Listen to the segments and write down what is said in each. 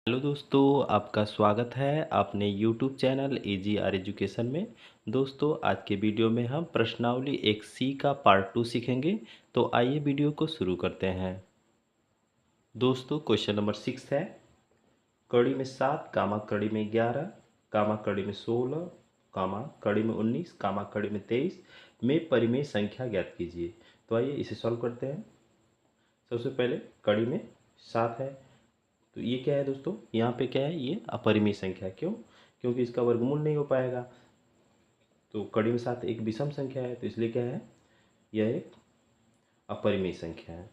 Hello दोस्तों, आपका स्वागत है अपने यूट्यूब चैनल AGR एजुकेशन में। दोस्तों, आज के वीडियो में हम प्रश्नावली 1C का पार्ट 2 सीखेंगे। तो आइए वीडियो को शुरू करते हैं। दोस्तों, क्वेश्चन नंबर 6 है, कड़ी में 7, कामा कड़ी में 11, कामा कड़ी में 16, कामा कड़ी में 19, कामा कड़ी में 23 में परिमेय संख्या ज्ञात कीजिए। तो आइए इसे सॉल्व करते हैं। सबसे पहले कड़ी में 7 है, तो ये क्या है दोस्तों, यहाँ पे क्या है, ये अपरिमेय संख्या है। क्यों? क्योंकि इसका वर्गमूल नहीं हो पाएगा। तो कड़ी में 7 एक विषम संख्या है, तो इसलिए क्या है, यह एक अपरिमेय संख्या है।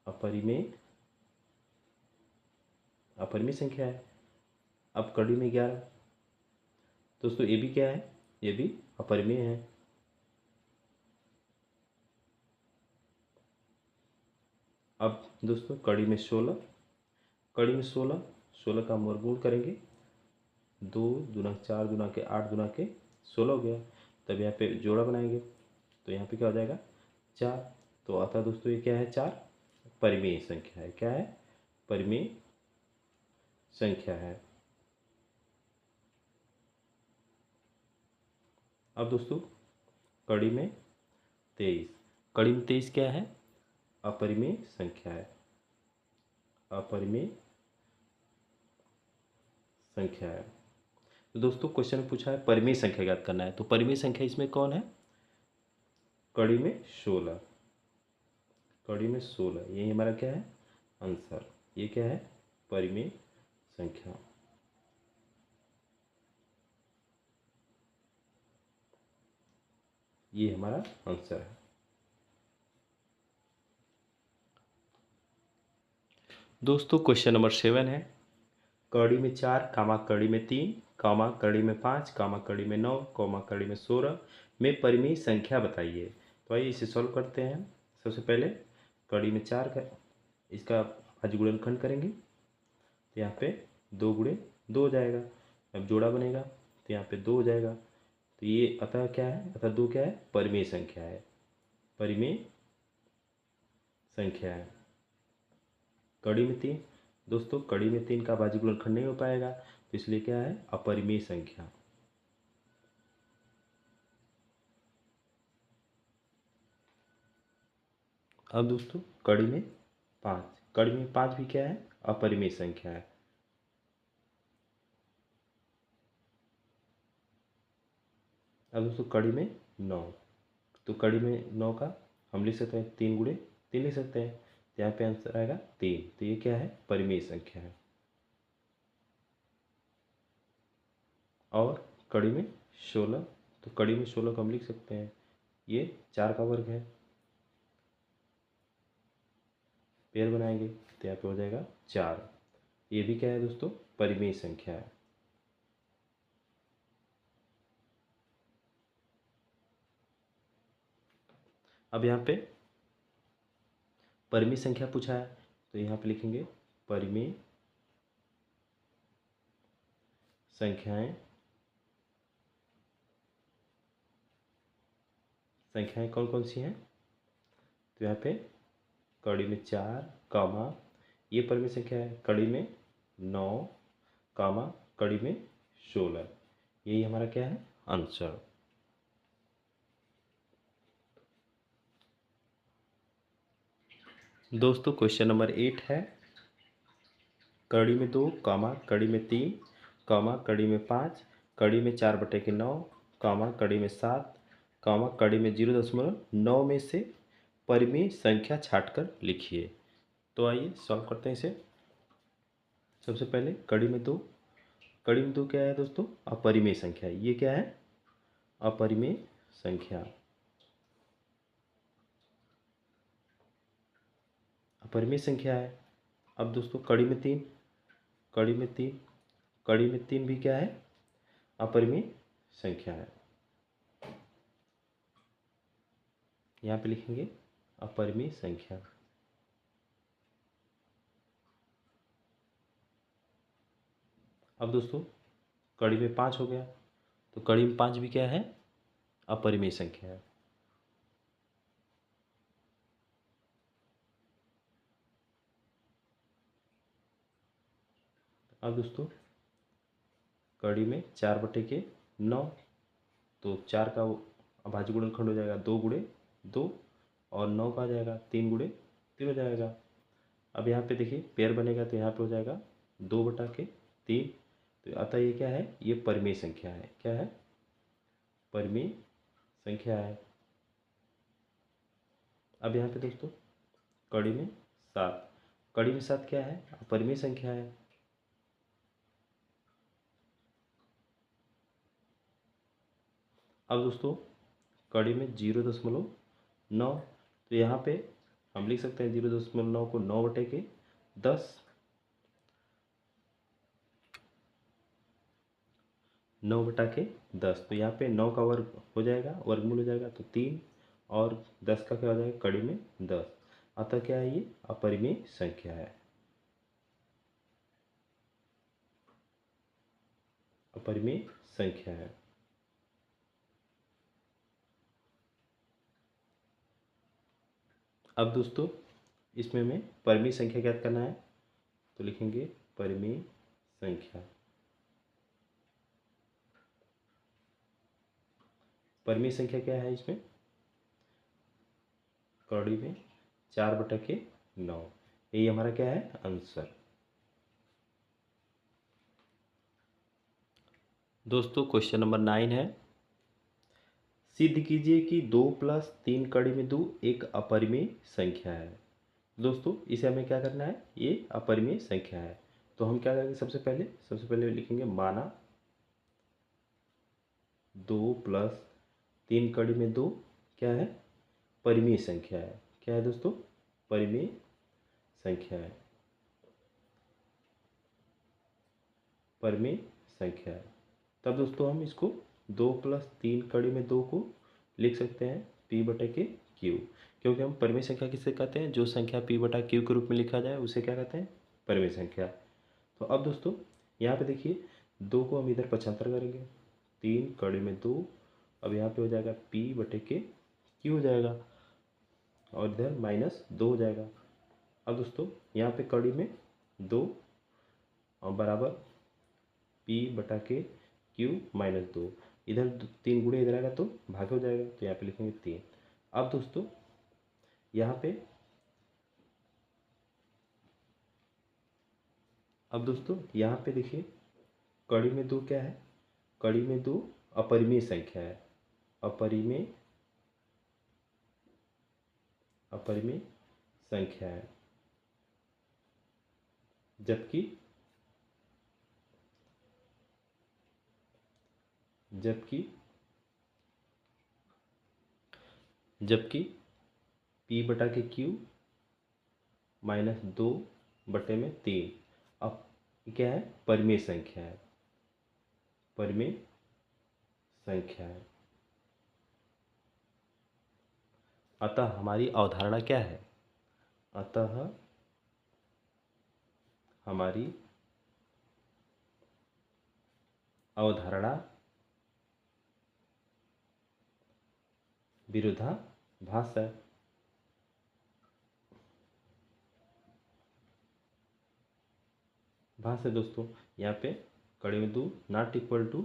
अपरिमेय अपरिमेय संख्या है। अब कड़ी में 11, दोस्तों ये भी क्या है, ये भी अपरिमेय है। अब दोस्तों कड़ी में 16, कड़ी में 16, 16 का हम वर्गमूल करेंगे, 2 दूना 4 दूना के 8 दूना के 16 हो गया। तब यहाँ पे जोड़ा बनाएंगे, तो यहाँ पे क्या हो जाएगा, 4। तो अतः दोस्तों ये क्या है, 4 परिमेय संख्या है। क्या है, परिमेय संख्या है। अब दोस्तों कड़ी में 23, कड़ी में 23 क्या है, अपरिमेय संख्या है। अपरिमेय संख्या है। तो दोस्तों क्वेश्चन में पूछा है परिमेय संख्या ज्ञात करना है, तो परिमेय संख्या इसमें कौन है, कड़ी में 16, कड़ी में 16, यही हमारा क्या है, आंसर। ये क्या है, परिमेय संख्या। ये हमारा आंसर है। दोस्तों क्वेश्चन नंबर 7 है, कड़ी में 4, कामा कड़ी में 3, कामा कड़ी में 5, कामा कड़ी में 9, कामा कड़ी में 16 में परिमेय संख्या बताइए। तो आइए इसे सॉल्व करते हैं। सबसे पहले कड़ी में 4 का इसका आज गुणनखंड करेंगे, तो यहाँ पे 2 गुणे 2 हो जाएगा। अब जोड़ा बनेगा, तो यहाँ पे 2 हो जाएगा। तो ये अतः क्या है, अतः 2 क्या है, परिमेय संख्या है। परिमेय संख्या है। कड़ी में 3, दोस्तों कड़ी में 3 का भाज्य गुणनखंड नहीं हो पाएगा, तो इसलिए क्या है, अपरिमेय संख्या। अब दोस्तों कड़ी में 5, कड़ी में 5 भी क्या है, अपरिमेय संख्या है। अब दोस्तों कड़ी में 9, तो कड़ी में 9 का हम लिख सकते हैं 3 गुणे 3 लिख सकते हैं, तो यहाँ पे आंसर आएगा 3। तो ये क्या है, परिमेय संख्या है। और कड़ी में 16, तो कड़ी में 16 को हम लिख सकते हैं, ये 4 का वर्ग है। पेयर बनाएंगे, तो यहाँ पे हो जाएगा 4। ये भी क्या है दोस्तों, परिमेय संख्या है। अब यहाँ पे परिमेय संख्या पूछा है, तो यहाँ पे लिखेंगे परिमेय संख्याएं, संख्याएं कौन कौन सी हैं, तो यहाँ पे कड़ी में 4, कामा ये परिमेय संख्या है, कड़ी में 9, कामा कड़ी में 16, यही हमारा क्या है, आंसर। दोस्तों क्वेश्चन नंबर 8 है, कड़ी में 2, कामा कड़ी में 3, कामा कड़ी में 5, कड़ी में 4/9, कामा कड़ी में 7, कामा कड़ी में 0.9 में से परिमेय संख्या छांटकर लिखिए। तो आइए सॉल्व करते हैं इसे। सबसे पहले कड़ी में 2, कड़ी में 2 क्या है दोस्तों, अपरिमेय संख्या है। ये क्या है, अपरिमेय संख्या। अपरिमेय संख्या है। अब दोस्तों कड़ी में 3, कड़ी में 3, कड़ी में 3 भी क्या है, अपरिमेय संख्या है। यहाँ पे लिखेंगे अपरिमेय संख्या। अब दोस्तों कड़ी में 5 हो गया, तो कड़ी में 5 भी क्या है, अपरिमेय संख्या है। अब दोस्तों कड़ी में 4/9, तो 4 का अभाज्य गुणनखंड हो जाएगा 2 × 2, और 9 का आ जाएगा 3 × 3 हो जाएगा। अब यहाँ पे देखिए पेयर बनेगा तो यहाँ पे हो जाएगा 2/3। तो अतः ये क्या है, ये परिमेय संख्या है। क्या है, परिमेय संख्या है। अब यहाँ पे दोस्तों कड़ी में 7, कड़ी में 7 क्या है, अपरिमेय संख्या है। अब दोस्तों कड़ी में 0.9, तो यहाँ पे हम लिख सकते हैं 0.9 को 9/10, 9/10। तो यहाँ पे 9 का वर्ग हो जाएगा, वर्गमूल हो जाएगा तो 3, और 10 का क्या हो जाएगा, कड़ी में 10। अतः क्या है, ये अपरिमेय संख्या है, अपरिमेय संख्या है। अब दोस्तों इसमें हमें परिमेय संख्या ज्ञात करना है, तो लिखेंगे परिमेय संख्या। परिमेय संख्या क्या है, इसमें कड़ी में 4/9, यही हमारा क्या है, आंसर। दोस्तों क्वेश्चन नंबर 9 है, सिद्ध कीजिए कि 2 + 3 कड़ी में 2 एक अपरिमेय संख्या है। दोस्तों इसे हमें क्या करना है, ये अपरिमेय संख्या है। तो हम क्या करेंगे, सबसे पहले लिखेंगे माना 2 + 3 कड़ी में 2 क्या है, परिमेय संख्या है। क्या है दोस्तों, परिमेय संख्या है, परिमेय संख्या है। तब दोस्तों हम इसको 2 + 3 कड़ी में 2 को लिख सकते हैं P/Q, क्योंकि हम परिमेय संख्या किससे कहते हैं, जो संख्या P/Q के रूप में लिखा जाए उसे क्या कहते हैं, परिमेय संख्या। तो अब दोस्तों यहाँ पे देखिए 2 को हम इधर पक्षांतर करेंगे, 3 कड़ी में 2, अब यहाँ पे हो जाएगा P/Q हो जाएगा, और इधर -2 हो जाएगा। अब दोस्तों यहाँ पे कड़ी में 2 और बराबर P/Q -2, इधर 3 गुणे इधर आएगा तो भाग हो जाएगा, तो यहाँ पे लिखेंगे 3। अब दोस्तों यहाँ पे देखिए कड़ी में 2 क्या है, कड़ी में 2 अपरिमेय संख्या है, अपरिमेय संख्या है। जबकि P/Q -2/3 अब क्या है, परिमेय संख्या है, परिमेय संख्या है। अतः हमारी अवधारणा क्या है, अतः हमारी अवधारणा विरोधाभास है। भास है दोस्तों, यहाँ पे कड़ी में 2 नॉट इक्वल टू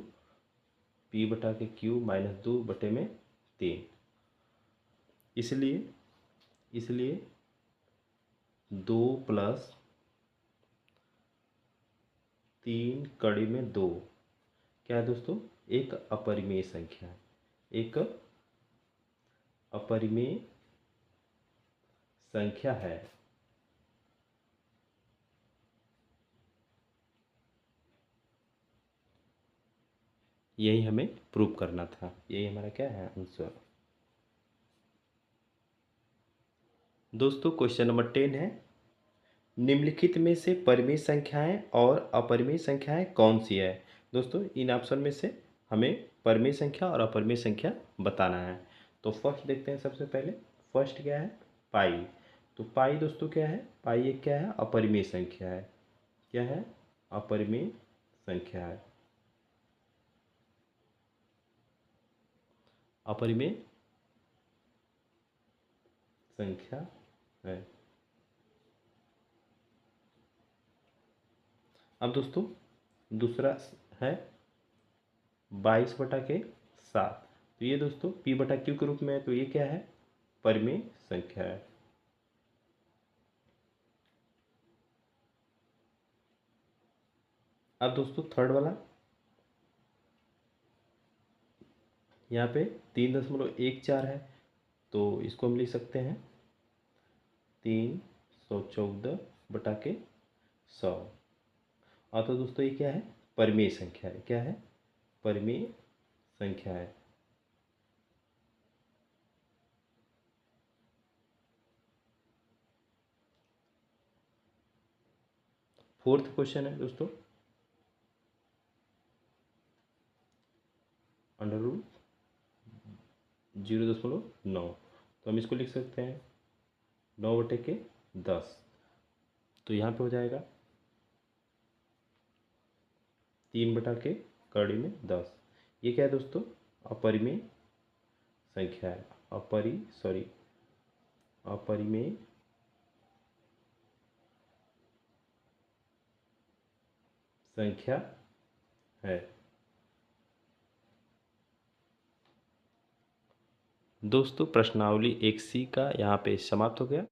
P/Q -2/3, इसलिए 2 + 3 कड़ी में 2 क्या है दोस्तों, एक अपरिमेय संख्या है, एक अपरिमेय संख्या है। यही हमें प्रूव करना था, यही हमारा क्या है, आंसर। दोस्तों क्वेश्चन नंबर 10 है, निम्नलिखित में से परिमेय संख्याएं और अपरिमेय संख्याएं कौन सी है। दोस्तों इन ऑप्शन में से हमें परिमेय संख्या और अपरिमेय संख्या बताना है। तो फर्स्ट देखते हैं, सबसे पहले फर्स्ट क्या है, पाई। तो पाई दोस्तों क्या है, पाई एक क्या है, अपरिमेय संख्या है। क्या है, अपरिमेय संख्या है, अपरिमेय संख्या है। अब दोस्तों दूसरा है 22/7। तो ये दोस्तों p/q के रूप में है, तो ये क्या है, परिमेय संख्या है। अब दोस्तों थर्ड वाला, यहाँ पे 3.14 है, तो इसको हम लिख सकते हैं 314/100। और तो दोस्तों ये क्या है, परिमेय संख्या है। क्या है, परिमेय संख्या है। फोर्थ क्वेश्चन है दोस्तों, √0.9। तो हम इसको लिख सकते हैं 9/10। तो यहाँ पे हो जाएगा 3/10। ये क्या है दोस्तों, अपरिमेय संख्या है। अपरिमेय संख्या है। दोस्तों प्रश्नावली 1C का यहाँ पे समाप्त हो गया।